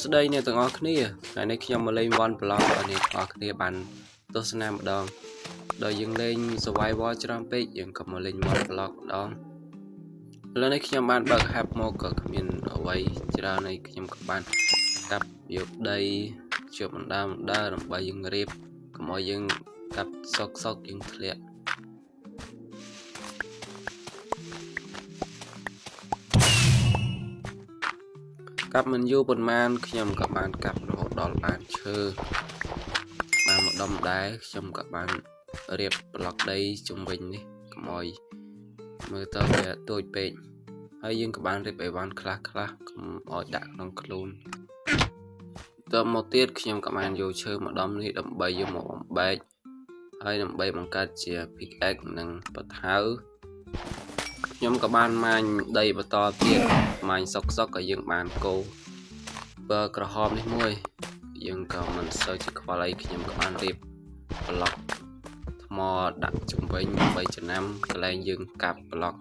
ស្ដីអ្នកទាំងអស់គ្នាថ្ងៃនេះខ្ញុំមកលេង One Block ឲ្យអ្នកទាំងអស់គ្នាបានទស្សនាម្ដងដោយយើងលេង Survival ច្រើនពេកយើងក៏មកលេង One Block ម្ដងឥឡូវនេះខ្ញុំបានបើក Hub មកក៏គ្មានអ្វីច្រើនហើយខ្ញុំក៏បានកាប់យកដីជាបណ្ដាដើម្បីយើងរៀបកុំឲ្យយើងកាប់សុកយើងធ្លាក់កាប់មិនយូរប៉ុន្មានខ្ញុំក៏បានកាប់រហូតដល់បានឈើបានម្ដុំដែរខ្ញុំក៏បានរៀបប្លុកដីជុំវិញនេះកុំឲ្យមើលទៅវាទូចពេកហើយយើងក៏បានរៀបអីវ៉ាន់ខ្លះកុំឲ្យដាក់ក្នុងខ្លួនតមកទៀតខ្ញុំក៏បានយកឈើម្ដុំនេះដើម្បីយកមកបំបែកហើយដើម្បីបង្កើតជា pickaxe និងបថៅខ្ញុំក៏បានមាញដីបន្តទៀតមាញសុកក៏យើងបានកោបើក្រហមនេះមួយយើងក៏មិនសូវជាខ្វល់អីខ្ញុំក៏បានរៀបប្លុកថ្មដាក់ជំវិញដើម្បីចំណាំកន្លែងយើងកាប់ប្លុក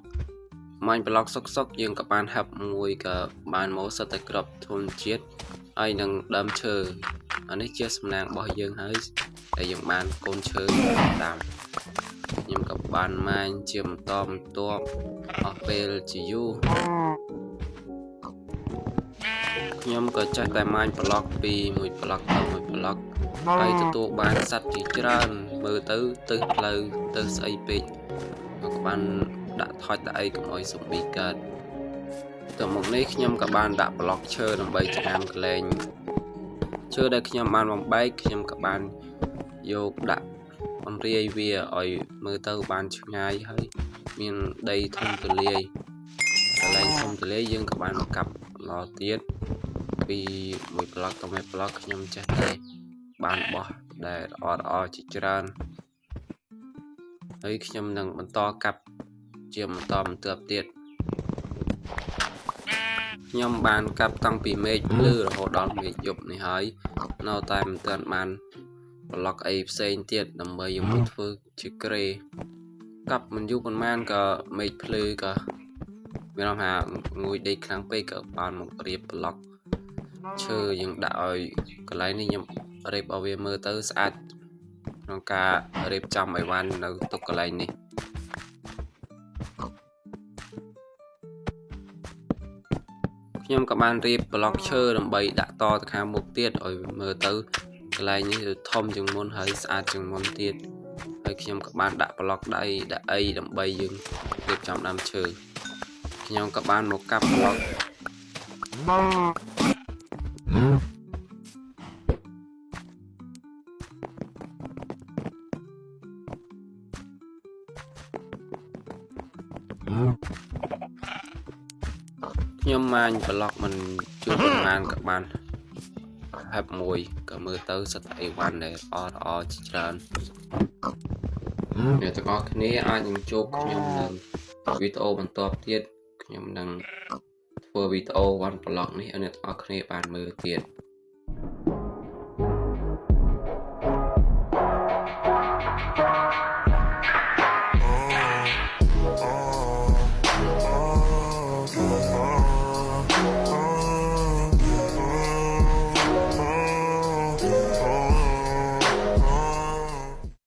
មាញប្លុកសុកយើងក៏បានហាប់មួយក៏បានមកសិតតែក្របធនជាតិហើយនឹងដើមឈើអានេះជាសំណាងរបស់យើងហើយដែលយើងបានកូនឈើតាមខ្ញុំក៏បានមាញជាបន្តអស់ពេលជាយូរខ្ញុំក៏ចេះតែមាញប្លុកពីមួយប្លុកទៅមួយប្លុកហើយទទួលបានសត្វជាច្រើនមើលទៅផ្លូវទៅស្អីពេកក៏បានដាក់ថុចដាក់អីកុំឲ្យសំប៊ីកើតទៅមុខនេះខ្ញុំក៏បានដាក់ប្លុកឈើដើម្បីចំណាំកលែងឈើដែលខ្ញុំបានបំបែកខ្ញុំក៏បានយកដាក់បំរាយវាឲ្យមើលទៅបានឆ្ងាយហើយមានដីធំទូលាយកន្លែងធំទូលាយយើងក៏បានមកកាប់ឡទៀតពីមួយប្លុកទៅមួយប្លុកខ្ញុំចេះតែបានបោះដែលល្អជាច្រើនហើយខ្ញុំនឹងបន្តកាប់ជាបន្តទៀតខ្ញុំបានកាប់តាំងពីមេឃភ្លឺរហូតដល់មេឃយប់នេះហើយនៅតែមិនទាន់បានប្លុកអីផ្សេងទៀតដើម្បីយកមកធ្វើជាក្រេកាប់មិនយូរប៉ុន្មានក៏មេឃភ្លឺក៏មានន័យថាងួយដេកខ្លាំងពេកក៏បានមករៀបប្លុកឈើយើងដាក់ឲ្យកន្លែងនេះខ្ញុំរៀបឲ្យវាមើលទៅស្អាតក្នុងការរៀបចំអីវ៉ាន់នៅទុកកន្លែងនេះខ្ញុំក៏បានរៀបប្លុកឈើដើម្បីដាក់តទៅខាងមុខទៀតឲ្យមើលទៅកន្លែងនេះធំជាងមុនហើយស្អាតជាងមុនទៀតហើយខ្ញុំក៏បានដាក់ប្លុកដាក់អីដើម្បីយើងរៀបចំដើមឈើខ្ញុំក៏បានមកកាប់ប្លុកខ្ញុំមាញប្លុកមិនជួបប៉ុន្មានក៏បានហាប់មួយក៏មើលទៅសិតតែអីវ៉ាន់ដែលល្អជាច្រើនអ្នកទាំងអស់គ្នាអាចនឹងជួបខ្ញុំនៅវីដេអូបន្តទៀតខ្ញុំនឹងធ្វើវីដេអូ One Block នេះឲ្យអ្នកទាំងអស់គ្នាបានមើលទៀត